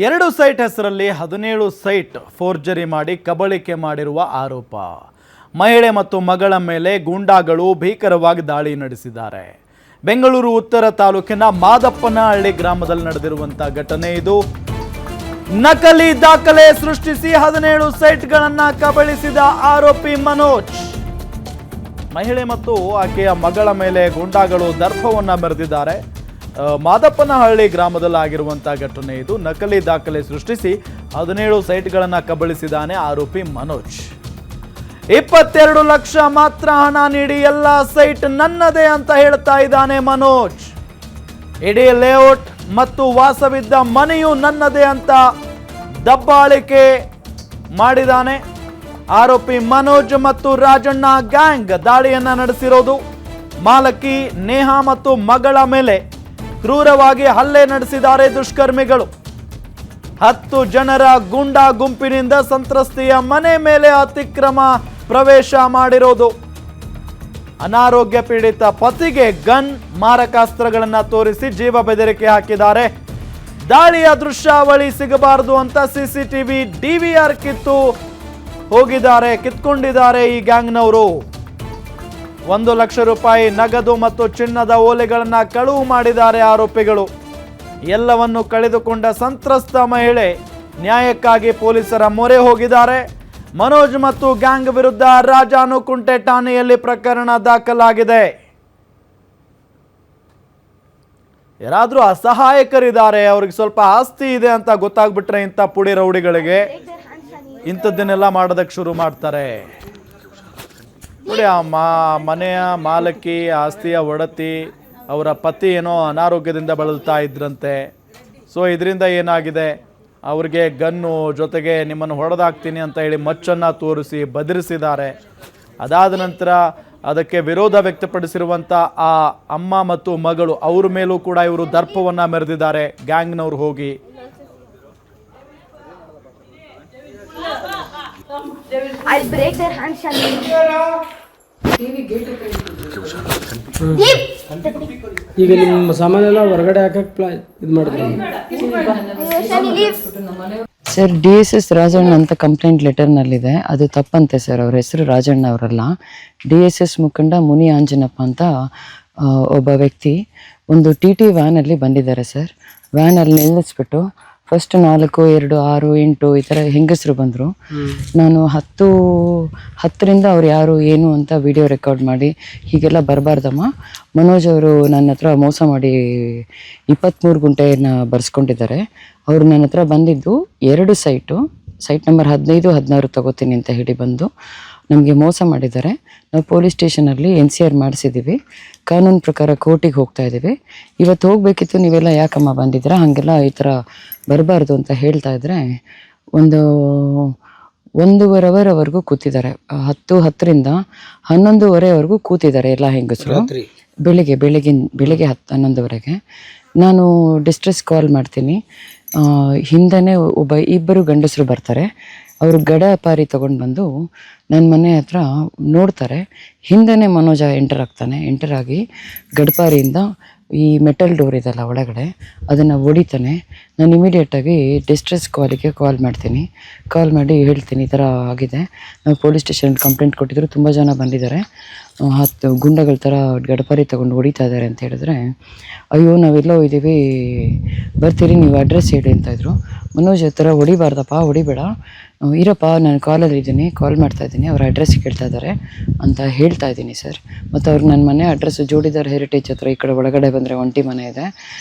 2 site ಹೆಸರಲ್ಲಿ 17 site forgery ಮಾಡಿ ಕಬಳಿಕೆ ಮಾಡಿರುವ ಆರೋಪ. ಮಹಿಳೆ ಮತ್ತು ಮಗಳ ಮೇಲೆ ಗೂಂಡಾಗಳು ಭೀಕರವಾಗಿ ದಾಳಿ ನಡೆಸಿದ್ದಾರೆ. ಬೆಂಗಳೂರು ಉತ್ತರ ತಾಲೂಕಿನ ಮಾದಪ್ಪನಹಳ್ಳಿ ಗ್ರಾಮದಲ್ಲಿ ನಡೆದಿರುವಂತಹ ಘಟನೆ ಇದು. ನಕಲಿ ದಾಖಲೆ ಸೃಷ್ಟಿಸಿ 17 ಸೈಟ್ಗಳನ್ನು ಕಬಳಿಸಿದ ಆರೋಪಿ ಮನೋಜ್. ಮಹಿಳೆ ಮತ್ತು ಆಕೆಯ ಮಗಳ ಮೇಲೆ ಗೂಂಡಾಗಳು ದರ್ಪವನ್ನು ಮೆರೆದಿದ್ದಾರೆ. ಮಾದಪ್ಪನಹಳ್ಳಿ ಗ್ರಾಮದಲ್ಲಿ ಆಗಿರುವಂತಹ ಘಟನೆ ಇದು. ನಕಲಿ ದಾಖಲೆ ಸೃಷ್ಟಿಸಿ 17 ಸೈಟ್ಗಳನ್ನು ಕಬಳಿಸಿದ್ದಾನೆ ಆರೋಪಿ ಮನೋಜ್. 22 ಲಕ್ಷ ಮಾತ್ರ ಹಣ ನೀಡಿ ಎಲ್ಲ ಸೈಟ್ ನನ್ನದೇ ಅಂತ ಹೇಳ್ತಾ ಇದ್ದಾನೆ ಮನೋಜ್. ಇಡೀ ಲೇಔಟ್ ಮತ್ತು ವಾಸವಿದ್ದ ಮನೆಯು ನನ್ನದೇ ಅಂತ ದಬ್ಬಾಳಿಕೆ ಮಾಡಿದ್ದಾನೆ. ಆರೋಪಿ ಮನೋಜ್ ಮತ್ತು ರಾಜಣ್ಣ ಗ್ಯಾಂಗ್ ದಾಳಿಯನ್ನ ನಡೆಸಿರೋದು. ಮಾಲಕಿ ನೇಹಾ ಮತ್ತು ಮಗಳ ಮೇಲೆ ಕ್ರೂರವಾಗಿ ಹಲ್ಲೆ ನಡೆಸಿದ್ದಾರೆ ದುಷ್ಕರ್ಮಿಗಳು. 10 ಜನರ ಗೂಂಡಾ ಗುಂಪಿನಿಂದ ಸಂತ್ರಸ್ತೆಯ ಮನೆ ಮೇಲೆ ಅತಿಕ್ರಮ ಪ್ರವೇಶ ಮಾಡಿರೋದು. ಅನಾರೋಗ್ಯ ಪೀಡಿತ ಪತಿಗೆ ಗನ್ ಮಾರಕಾಸ್ತ್ರಗಳನ್ನು ತೋರಿಸಿ ಜೀವ ಬೆದರಿಕೆ ಹಾಕಿದ್ದಾರೆ. ದಾಳಿಯ ದೃಶ್ಯಾವಳಿ ಸಿಗಬಾರದು ಅಂತ ಸಿಸಿಟಿವಿ ಡಿವಿಆರ್ ಕಿತ್ಕೊಂಡಿದ್ದಾರೆ ಈ ಗ್ಯಾಂಗ್ನವರು. 1 ಲಕ್ಷ ರೂಪಾಯಿ ನಗದು ಮತ್ತು ಚಿನ್ನದ ಓಲೆಗಳನ್ನು ಕಳುವು ಮಾಡಿದ್ದಾರೆ ಆರೋಪಿಗಳು. ಎಲ್ಲವನ್ನು ಕಳೆದುಕೊಂಡ ಸಂತ್ರಸ್ತ ಮಹಿಳೆ ನ್ಯಾಯಕ್ಕಾಗಿ ಪೊಲೀಸರ ಮೊರೆ ಹೋಗಿದ್ದಾರೆ. ಮನೋಜ್ ಮತ್ತು ಗ್ಯಾಂಗ್ ವಿರುದ್ಧ ರಾಜಾನುಕುಂಟೆ ಠಾಣೆಯಲ್ಲಿ ಪ್ರಕರಣ ದಾಖಲಾಗಿದೆ. ಯಾರಾದ್ರೂ ಅಸಹಾಯಕರಿದ್ದಾರೆ, ಅವ್ರಿಗೆ ಸ್ವಲ್ಪ ಆಸ್ತಿ ಇದೆ ಅಂತ ಗೊತ್ತಾಗ್ಬಿಟ್ರೆ ಇಂಥ ಪುಡಿ ರೌಡಿಗಳಿಗೆ ಇಂಥದ್ದನ್ನೆಲ್ಲ ಮಾಡೋದಕ್ಕೆ ಶುರು ಮಾಡ್ತಾರೆ. ನೋಡಿ, ಆ ಮನೆಯ ಮಾಲಕಿ, ಆಸ್ತಿಯ ಒಡತಿ, ಅವರ ಪತಿ ಏನೋ ಅನಾರೋಗ್ಯದಿಂದ ಬಳಲ್ತಾ ಇದ್ರಂತೆ. ಸೊ ಇದರಿಂದ ಏನಾಗಿದೆ, ಅವ್ರಿಗೆ ಗನ್ನು ಜೊತೆಗೆ ನಿಮ್ಮನ್ನು ಹೊಡೆದಾಕ್ತೀನಿ ಅಂತ ಹೇಳಿ ಮಚ್ಚನ್ನು ತೋರಿಸಿ ಬೆದರಿಸಿದ್ದಾರೆ. ಅದಾದ ನಂತರ ಅದಕ್ಕೆ ವಿರೋಧ ವ್ಯಕ್ತಪಡಿಸಿರುವಂಥ ಆ ಅಮ್ಮ ಮತ್ತು ಮಗಳು, ಅವ್ರ ಮೇಲೂ ಕೂಡ ಇವರು ದರ್ಪವನ್ನು ಮೆರೆದಿದ್ದಾರೆ ಗ್ಯಾಂಗ್ನವ್ರು ಹೋಗಿ. I'll break their hands, Shani. ಈಗ ನಿಮ್ಮ ಸಾಮಾನೆಲ್ಲ ಹೊರಗಡೆ ಹಾಕಕ್ಕೆ ಇದು ಮಾಡಿದ್ರು ಸರ್. DSS ರಾಜಣ್ಣ ಅಂತ ಕಂಪ್ಲೇಂಟ್ ಲೆಟರ್ನಲ್ಲಿದೆ, ಅದು ತಪ್ಪಂತೆ ಸರ್. ಅವ್ರ ಹೆಸರು ರಾಜಣ್ಣ ಅವರಲ್ಲ. DSS ಮುಖಂಡ ಮುನಿ ಆಂಜನಪ್ಪ ಅಂತ ಒಬ್ಬ ವ್ಯಕ್ತಿ ಒಂದು TT ವ್ಯಾನಲ್ಲಿ ಬಂದಿದ್ದಾರೆ ಸರ್. ವ್ಯಾನಲ್ಲಿ ನಿಲ್ಲಿಸ್ಬಿಟ್ಟು ಫಸ್ಟ್ 4, 2, 6, 8 ಈ ಥರ ಹೆಂಗಸರು ಬಂದರು. ನಾನು 10ರಿಂದ ಅವ್ರು ಯಾರು ಏನು ಅಂತ ವಿಡಿಯೋ ರೆಕಾರ್ಡ್ ಮಾಡಿ, ಹೀಗೆಲ್ಲ ಬರಬಾರ್ದಮ್ಮ, ಮನೋಜ್ ಅವರು ನನ್ನ ಹತ್ರ ಮೋಸ ಮಾಡಿ 23 ಗುಂಟೆಯನ್ನು ಬರ್ಸ್ಕೊಂಡಿದ್ದಾರೆ. ಅವರು ನನ್ನ ಹತ್ರ ಬಂದಿದ್ದು 2 ಸೈಟ್ ನಂಬರ್ 15, 16 ತಗೋತೀನಿ ಅಂತ ಹೇಳಿ ಬಂದು ನಮಗೆ ಮೋಸ ಮಾಡಿದ್ದಾರೆ. ನಾವು ಪೊಲೀಸ್ ಸ್ಟೇಷನಲ್ಲಿ NCR ಮಾಡಿಸಿದ್ದೀವಿ. ಕಾನೂನು ಪ್ರಕಾರ ಕೋರ್ಟಿಗೆ ಹೋಗ್ತಾ ಇದ್ದೀವಿ. ಇವತ್ತು ಹೋಗಬೇಕಿತ್ತು, ನೀವೆಲ್ಲ ಯಾಕಮ್ಮ ಬಂದಿದ್ದೀರಾ, ಹಾಗೆಲ್ಲ ಈ ಥರ ಬರಬಾರ್ದು ಅಂತ ಹೇಳ್ತಾ ಇದ್ರೆ 1.5 ಅವರ್ವರೆಗೂ ಕೂತಿದ್ದಾರೆ. 10ರಿಂದ 11ವರೆವರೆಗೂ ಕೂತಿದ್ದಾರೆ ಎಲ್ಲ ಹೆಂಗಸರು. ಬೆಳಿಗ್ಗೆ 11ವರೆಗೆ ನಾನು ಡಿಸ್ಟ್ರೆಸ್ ಕಾಲ್ ಮಾಡ್ತೀನಿ. ಹಿಂದನೇ ಇಬ್ಬರು ಗಂಡಸರು ಬರ್ತಾರೆ. ಅವರು ಗಡಪಾರಿ ತೊಗೊಂಡು ಬಂದು ನನ್ನ ಮನೆ ಹತ್ರ ನೋಡ್ತಾರೆ. ಹಿಂದೆನೇ ಮನೋಜ ಎಂಟರ್ ಆಗಿ ಗಡಪಾರಿಯಿಂದ ಈ ಮೆಟಲ್ ಡೋರ್ ಇದೆಲ್ಲ ಒಳಗಡೆ, ಅದನ್ನು ಹೊಡಿತಾನೆ. ನಾನು ಇಮಿಡಿಯೇಟಾಗಿ ಡಿಸ್ಟ್ರೆಸ್ ಕಾಲಿಗೆ ಕಾಲ್ ಮಾಡ್ತೀನಿ. ಕಾಲ್ ಮಾಡಿ ಹೇಳ್ತೀನಿ, ಈ ಥರ ಆಗಿದೆ, ನಾವು ಪೊಲೀಸ್ ಸ್ಟೇಷನ್ ಕಂಪ್ಲೇಂಟ್ ಕೊಟ್ಟಿದ್ರು, ತುಂಬ ಜನ ಬಂದಿದ್ದಾರೆ, 10 ಗುಂಡಗಳ ಥರ ಗಡಪಾರಿ ತೊಗೊಂಡು ಹೊಡಿತಾ ಇದ್ದಾರೆ ಅಂತ ಹೇಳಿದ್ರೆ, ಅಯ್ಯೋ ನಾವೆಲ್ಲೋ ಇದ್ದೀವಿ, ಬರ್ತೀರಿ, ನೀವು ಅಡ್ರೆಸ್ ಹೇಳಿ ಅಂತಾಯಿದ್ರು. ಮನೋಜ್ ಆ ಥರ ಹೊಡಿಬೇಡ, ಇರಪ್ಪ, ನಾನು ಕಾಲಲ್ಲಿ ಇದ್ದೀನಿ, ಕಾಲ್ ಮಾಡ್ತಾಯಿದ್ದೀನಿ, ಅವ್ರ ಅಡ್ರೆಸ್ ಕೇಳ್ತಾ ಇದ್ದಾರೆ ಅಂತ ಹೇಳ್ತಾ ಇದ್ದೀನಿ ಸರ್. ಮತ್ತು ಅವ್ರಿಗೆ ನನ್ನ ಮನೆ ಅಡ್ರೆಸ್ ಜೋಡಿದಾರ್ ಹೆರಿಟೇಜ್ ಹತ್ರ ಈ ಕಡೆ ಒಳಗಡೆ ಬಂದರೆ ಒಂಟಿ ಮನೆ ಇದೆ,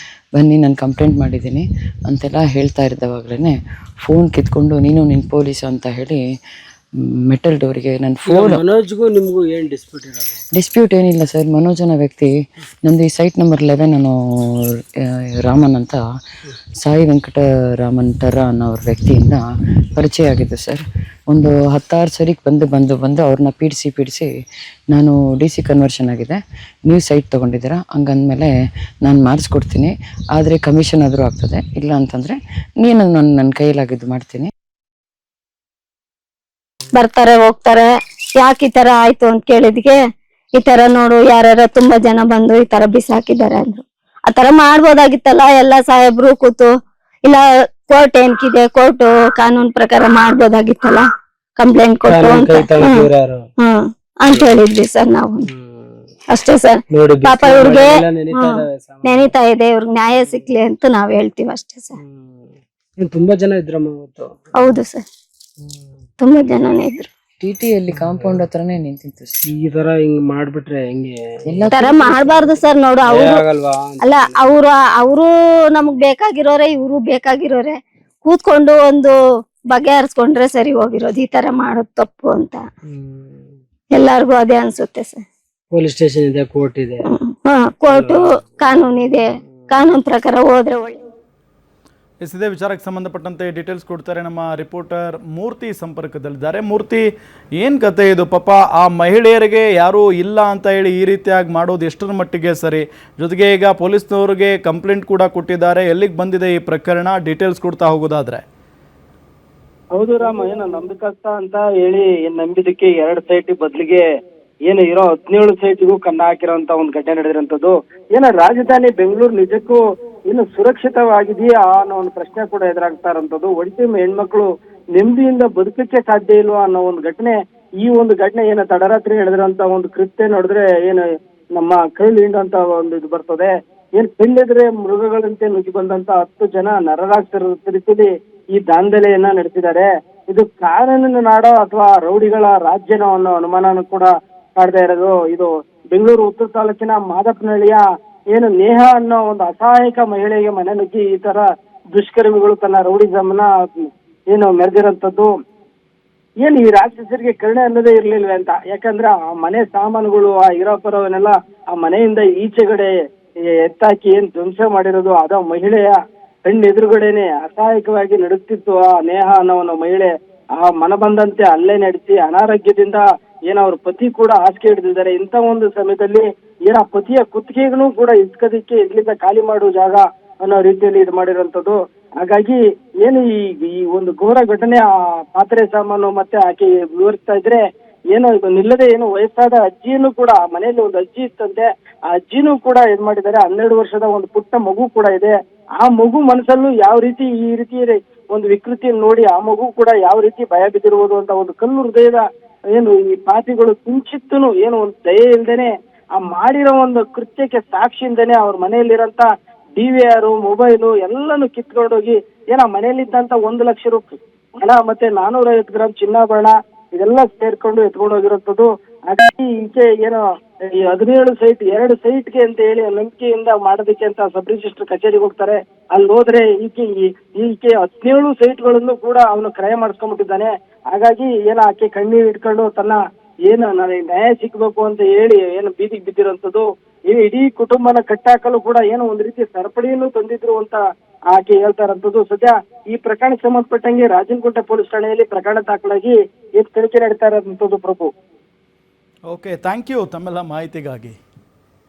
ಬನ್ನಿ, ನಾನು ಕಂಪ್ಲೇಂಟ್ ಮಾಡಿದ್ದೀನಿ ಅಂತೆಲ್ಲ ಹೇಳ್ತಾ ಇದ್ದವಾಗಲೇ ಫೋನ್ ಕಿತ್ಕೊಂಡು ನಿನ್ನ ಪೊಲೀಸ್ ಅಂತ ಹೇಳಿ ಮೆಟಲ್ ಡೋರಿಗೆ ನನ್ನ ಫೋನ್. ಮನೋಜ್ಗೂ ನಿಮಗೂ ಏನು ಡಿಸ್ಪ್ಯೂಟ್ ಏನಿಲ್ಲ ಸರ್. ಮನೋಜನ ವ್ಯಕ್ತಿ ನಂದು ಈ ಸೈಟ್ ನಂಬರ್ 11 ನಾನು ರಾಮನ್ ಅಂತ ಸಾಯಿ ವೆಂಕಟರಾಮನ್ ಟರ ಅನ್ನೋ ಅವ್ರ ವ್ಯಕ್ತಿಯಿಂದ ಪರಿಚಯ ಆಗಿದ್ದು ಸರ್. ಒಂದು 16 ಸರಿಗೆ ಬಂದು ಅವ್ರನ್ನ ಪೀಡಿಸಿ ನಾನು DC ಕನ್ವರ್ಷನ್ ಆಗಿದೆ, ನೀವು ಸೈಟ್ ತೊಗೊಂಡಿದ್ದೀರಾ, ಹಂಗಂದಮೇಲೆ ನಾನು ಮಾಡಿಸ್ಕೊಡ್ತೀನಿ, ಆದರೆ ಕಮಿಷನ್ ಆದರೂ ಆಗ್ತದೆ, ಇಲ್ಲ ಅಂತಂದರೆ ನೀನು ನನ್ನ ಕೈಯಲ್ಲಾಗಿದ್ದು ಮಾಡ್ತೀನಿ. ಬರ್ತಾರೆ ಹೋಗ್ತಾರೆ. ಯಾಕೆ ಈ ತರ ಆಯ್ತು ಅಂತ ಕೇಳಿದ್ಗೆ, ಈ ತರ ನೋಡು ಯಾರ್ಯಾರ ತುಂಬಾ ಜನ ಬಂದು ಈ ತರ ಬಿಸಾಕಿದ್ದಾರೆ ಅಂದ್ರು. ಆ ತರ ಮಾಡ್ಬೋದಾಗಿತ್ತಲ್ಲ, ಎಲ್ಲ ಸಾಹೇಬ್ರು ಕೂತು, ಇಲ್ಲ ಕೋರ್ಟ್ ಏನ್ಕಿದೆ, ಕೋರ್ಟ್ ಕಾನೂನ್ ಪ್ರಕಾರ ಮಾಡ್ಬೋದಾಗಿತ್ತಲ್ಲ, ಕಂಪ್ಲೇಂಟ್ ಕೊಟ್ಟು ಅಂತ ಯಾರು ಅಂತ ಹೇಳಿದ್ವಿ ಸರ್ ನಾವು. ಅಷ್ಟೇ ಸರ್. ನೋಡಿ ಪಾಪ ಇವ್ರಿಗೆ ನೆನೀತಾ ಇದಾವೆ ಸಾಮಾನ್ಯ. ನೆನೀತಾ ಇದೆ, ಇವ್ರಿಗೆ ನ್ಯಾಯ ಸಿಕ್ಲಿ ಅಂತ ನಾವ್ ಹೇಳ್ತೀವಿ ಅಷ್ಟೇ ಸರ್. ತುಂಬಾ ಜನ ಇದ್ರಮ್ಮ ಅವತ್ತು. ಹೌದು ಸರ್, ತುಂಬಾ ಜನನೇ ಇದ್ರು. ಟಿಟಿಯಲ್ಲಿ ಕಾಂಪೌಂಡ್ ಹತ್ರನೇ ನಿಂತಿತ್ತು ಈ ತರ ಹಿಂಗ್ ಮಾಡ್ಬಿಟ್ರೆ ಹೆಂಗೆ? ಎಲ್ಲ ತರ ಮಾಡ್ಬಾರ್ದು ಸರ್. ನೋಡು ಅವ್ರು ಆಗಲ್ವಾ? ಅಲ್ಲ, ಅವರು ನಮಗ್ ಬೇಕಾಗಿರೋರೆ, ಇವ್ರು ಬೇಕಾಗಿರೋರೆ, ಕೂತ್ಕೊಂಡು ಒಂದು ಬಗೆಹರಿಸ್ಕೊಂಡ್ರೆ ಸರಿ ಹೋಗಿರೋದು. ಈ ತರ ಮಾಡೋದು ತಪ್ಪು ಅಂತ ಎಲ್ಲಾರ್ಗು ಅದೇ ಅನ್ಸುತ್ತೆ ಸರ್. ಪೊಲೀಸ್ ಸ್ಟೇಷನ್ ಇದೆ, ಕೋರ್ಟ್ ಇದೆ. ಕೋರ್ಟು ಕಾನೂನ್ ಇದೆ, ಕಾನೂನ್ ಪ್ರಕಾರ ಹೋದ್ರೆ ಒಳ್ಳೆ. ಇದೇ ವಿಚಾರಕ್ಕೆ ಸಂಬಂಧಪಟ್ಟಂತೆ ಡೀಟೇಲ್ಸ್ ಕೊಡ್ತಾರೆ ನಮ್ಮ ರಿಪೋರ್ಟರ್ ಮೂರ್ತಿ ಸಂಪರ್ಕದಲ್ಲಿದ್ದಾರೆ. ಮೂರ್ತಿ, ಏನು ಕತೆ ಇದು? ಪಾಪ ಆ ಮಹಿಳೆಯರಿಗೆ ಯಾರೂ ಇಲ್ಲ ಅಂತ ಹೇಳಿ ಈ ರೀತಿಯಾಗಿ ಮಾಡೋದು ಎಷ್ಟರ ಮಟ್ಟಿಗೆ ಸರಿ? ಜೊತೆಗೆ ಈಗ ಪೊಲೀಸ್ನವ್ರಿಗೆ ಕಂಪ್ಲೇಂಟ್ ಕೂಡ ಕೊಟ್ಟಿದ್ದಾರೆ. ಎಲ್ಲಿಗೆ ಬಂದಿದೆ ಈ ಪ್ರಕರಣ? ಡೀಟೇಲ್ಸ್ ಕೊಡ್ತಾ ಹೋಗೋದಾದ್ರೆ. ಹೌದು ರಾಮ, ಏನು ನಂಬಿಕಸ್ತ ಅಂತ ಹೇಳಿ ನಂಬಿದಕ್ಕೆ 2 ಸೈಟ್ ಬದಲಿಗೆ ಏನು ಇರೋ 17 ಸೈಟ್ಗೂ ಕನ್ನ ಹಾಕಿರೋಂತ ಒಂದು ಘಟನೆ ನಡೆದಿರೋಂಥದ್ದು. ಏನೋ ರಾಜಧಾನಿ ಬೆಂಗಳೂರು ನಿಜಕ್ಕೂ ಏನು ಸುರಕ್ಷಿತವಾಗಿದೆಯಾ ಅನ್ನೋ ಒಂದು ಪ್ರಶ್ನೆ ಕೂಡ ಎದುರಾಗ್ತಾ ಇರೋಂಥದ್ದು. ಒಂಟಿ ಹೆಣ್ಮಕ್ಳು ನೆಮ್ಮದಿಯಿಂದ ಬದುಕಕ್ಕೆ ಸಾಧ್ಯ ಇಲ್ವಾ ಅನ್ನೋ ಒಂದು ಘಟನೆ. ಈ ಒಂದು ಘಟನೆ ಏನು ತಡರಾತ್ರಿ ನಡೆದಿರೋಂತ ಒಂದು ಕೃತ್ಯ ನೋಡಿದ್ರೆ ಏನು ನಮ್ಮ ಕೈಲಿ ಹಿಂಡಂತ ಒಂದು ಇದು ಬರ್ತದೆ. ಏನ್ ಕೈಲೆದ್ರೆ ಮೃಗಗಳಂತೆ ನುಗ್ಗಿ ಬಂದಂತ 10 ಜನ ನರರಾಕ್ಷರ ರೀತಿಯಲ್ಲಿ ಈ ದಾಂಧಲೆಯನ್ನ ನಡೆಸಿದ್ದಾರೆ. ಇದು ಕಾನೂನಿನ ನಾಡೋ ಅಥವಾ ರೌಡಿಗಳ ರಾಜ್ಯನೋ ಅನ್ನೋ ಅನುಮಾನನೂ ಕೂಡ ಕಾಡ್ತಾ ಇರೋದು. ಇದು ಬೆಂಗಳೂರು ಉತ್ತರ ತಾಲೂಕಿನ ಮಾದಪ್ಪನಹಳ್ಳಿಯ ಏನು ನೇಹ ಅನ್ನೋ ಒಂದು ಅಸಹಾಯಕ ಮಹಿಳೆಗೆ ಮನೆ ನುಗ್ಗಿ ಈ ತರ ದುಷ್ಕರ್ಮಿಗಳು ತನ್ನ ರೌಡಿಸಮ್ನ ಏನು ಮೆರೆದಿರೋಂಥದ್ದು. ಏನು ಈ ರಾಕ್ಷಸರಿಗೆ ಕರುಣೆ ಅನ್ನೋದೇ ಇರ್ಲಿಲ್ವೇ ಅಂತ. ಯಾಕಂದ್ರೆ ಆ ಮನೆ ಸಾಮಾನುಗಳು, ಆ ಇರೋಪರವನ್ನೆಲ್ಲ ಆ ಮನೆಯಿಂದ ಈಚೆಗಡೆ ಎತ್ತಾಕಿ ಏನ್ ಧ್ವಂಸ ಮಾಡಿರೋದು ಅದ ಮಹಿಳೆಯ ಎದುರುಗಡೆನೆ ಅಸಹಾಯಕವಾಗಿ ನಡೆಸ್ತಿತ್ತು ಆ ನೇಹ ಅನ್ನೋ ಒಂದು ಮಹಿಳೆ. ಆ ಮನ ಬಂದಂತೆ ಅಲ್ಲೇ ನಡೆಸಿ ಅನಾರೋಗ್ಯದಿಂದ ಏನ ಅವ್ರ ಪತಿ ಕೂಡ ಹಾಸಿಗೆ ಹಿಡಿದಿದ್ದಾರೆ. ಇಂಥ ಒಂದು ಸಮಯದಲ್ಲಿ ಏನ ಪತಿಯ ಕುತ್ತಿಗೆಗೂ ಕೂಡ ಇಸ್ಕೋದಿಕ್ಕೆ ಇಲ್ಲಿಂದ ಖಾಲಿ ಮಾಡುವ ಜಾಗ ಅನ್ನೋ ರೀತಿಯಲ್ಲಿ ಇದು ಮಾಡಿರೋಂಥದ್ದು. ಹಾಗಾಗಿ ಏನು ಈ ಒಂದು ಘೋರ ಘಟನೆ ಆ ಪಾತ್ರೆ ಸಾಮಾನು ಮತ್ತೆ ಆಕೆ ವಿವರಿಸ್ತಾ ಇದ್ರೆ ಏನೋ ಇದು ನಿಲ್ಲದೆ ಏನು ವಯಸ್ಸಾದ ಅಜ್ಜಿಯನ್ನು ಕೂಡ ಮನೆಯಲ್ಲಿ ಒಂದು ಅಜ್ಜಿ ಇತ್ತಂತೆ, ಆ ಅಜ್ಜಿನೂ ಕೂಡ ಇದ್ ಮಾಡಿದ್ದಾರೆ. 12 ವರ್ಷದ ಒಂದು ಪುಟ್ಟ ಮಗು ಕೂಡ ಇದೆ. ಆ ಮಗು ಮನಸ್ಸಲ್ಲೂ ಯಾವ ರೀತಿ ಈ ರೀತಿ ಒಂದು ವಿಕೃತಿಯನ್ನು ನೋಡಿ ಆ ಮಗು ಕೂಡ ಯಾವ ರೀತಿ ಭಯ ಬಿದ್ದಿರುವುದು ಅಂತ ಒಂದು ಕಲ್ಲು ಹೃದಯದ ಏನು ಈ ಪಾಪಿಗಳು ಕಿಂಚಿತ್ತೂ ಏನು ಒಂದು ದಯೆ ಇಲ್ದೇನೆ ಆ ಮಾಡಿರೋ ಒಂದು ಕೃತ್ಯಕ್ಕೆ ಸಾಕ್ಷಿಯಿಂದೇನೆ ಅವ್ರ ಮನೆಯಲ್ಲಿರಂತ DVR ಮೊಬೈಲು ಎಲ್ಲಾನು ಕಿತ್ಕೊಂಡೋಗಿ ಏನೋ ಮನೆಯಲ್ಲಿದ್ದಂತ 1 ಲಕ್ಷ ರೂಪಾಯಿ ಹಣ ಮತ್ತೆ 450 ಗ್ರಾಮ್ ಚಿನ್ನಾಭರಣ ಇದೆಲ್ಲ ಸೇರ್ಕೊಂಡು ಎತ್ಕೊಂಡು ಹೋಗಿರುವಂತದ್ದು. ಹಾಗಾಗಿ ಈಕೆ ಏನೋ ಈ 17 ಸೈಟ್ 2 ಸೈಟ್ಗೆ ಅಂತ ಹೇಳಿ ನಂಬಿಕೆಯಿಂದ ಮಾಡೋದಕ್ಕೆ ಅಂತ ಸಬ್ ರಿಜಿಸ್ಟರ್ ಕಚೇರಿಗೆ ಹೋಗ್ತಾರೆ. ಅಲ್ಲಿ ಹೋದ್ರೆ ಈಕೆ 17 ಸೈಟ್ಗಳನ್ನು ಕೂಡ ಅವನು ಕ್ರಯ ಮಾಡಿಸ್ಕೊಂಡ್ಬಿಟ್ಟಿದ್ದಾನೆ. ಹಾಗಾಗಿ ಏನೋ ಆಕೆ ಕಣ್ಣೀರು ಇಟ್ಕೊಂಡು ತನ್ನ ಏನು ನನಗೆ ನ್ಯಾಯ ಸಿಕ್ಬೇಕು ಅಂತ ಹೇಳಿ ಏನು ಬೀದಿಗೆ ಬಿದ್ದಿರೋಂಥದ್ದು. ಇಡೀ ಕುಟುಂಬನ ಕಟ್ಟಾಕಲು ಕೂಡ ಏನೋ ಒಂದು ರೀತಿ ಸರಪಳಿಯನ್ನು ತಂದಿದ್ರು ಅಂತ ಆಕೆ ಹೇಳ್ತಾ ಇರೋಂಥದ್ದು. ಸದ್ಯ ಈ ಪ್ರಕರಣಕ್ಕೆ ಸಂಬಂಧಪಟ್ಟಂಗೆ ರಾಜನಕೋಟೆ ಪೊಲೀಸ್ ಠಾಣೆಯಲ್ಲಿ ಪ್ರಕರಣ ದಾಖಲಾಗಿ ತನಿಖೆ ನಡೀತಾ ಇರೋಂಥದ್ದು. ಪ್ರಭು, ಓಕೆ, ಥ್ಯಾಂಕ್ ಯು ತಮ್ಮೆಲ್ಲ ಮಾಹಿತಿಗಾಗಿ.